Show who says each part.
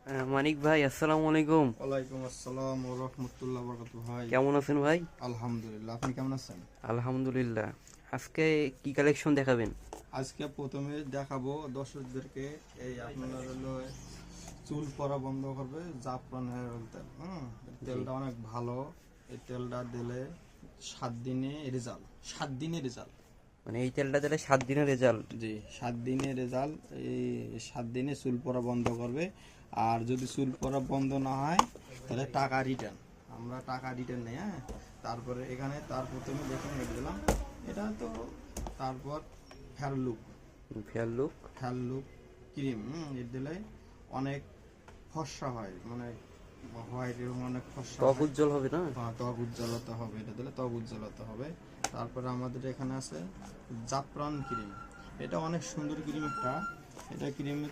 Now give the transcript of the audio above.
Speaker 1: মানিক ভাই, আসসালামু আলাইকুম।
Speaker 2: ওয়ালাইকুম আসসালাম ওয়া রাহমাতুল্লাহি ওয়া বারাকাতুহু। ভাই
Speaker 1: কেমন আছেন ভাই?
Speaker 2: আলহামদুলিল্লাহ, আপনি কেমন আছেন?
Speaker 1: আলহামদুলিল্লাহ। আজকে কি কালেকশন দেখাবেন?
Speaker 2: আজকে প্রথমে দেখাবো দর্শকদেরকে এই আপনার হলো চুল পড়া বন্ধ করবে জাফরান হেয়ার অয়েল তেল। তেলটা অনেক ভালো। এই তেলটা দিলে 7 দিনে রেজাল্ট। 7 দিনে রেজাল্ট।
Speaker 1: মানে এই তেলটা দিলে 7 দিনের রেজাল্ট?
Speaker 2: জি, 7 দিনে রেজাল্ট। এই 7 দিনে চুল পড়া বন্ধ করবে। আর যদি চুল পড়া বন্ধ না হয় তাহলে টাকা রিটার্ন। আমরা টাকা রিটার্ন নেই। তারপরে এখানে তার প্রথমে দেখুন দিলাম এটা তো। তারপর hair look.
Speaker 1: Fair look.
Speaker 2: Hair look cream এর দিলে অনেক ফর্সা হয়, মানে হোয়াইট এরকম অনেক ফর্সা
Speaker 1: ত্বক
Speaker 2: হয়।
Speaker 1: উজ্জ্বল হবে না?
Speaker 2: হ্যাঁ, ত্বক উজ্জ্বলতা হবে, এটা দিলে ত্বক উজ্জ্বলতা হবে। তারপরে আমাদের এখানে আছে জাফরান ক্রিম। এটা অনেক সুন্দর ক্রিম একটা। এটা ক্রিমের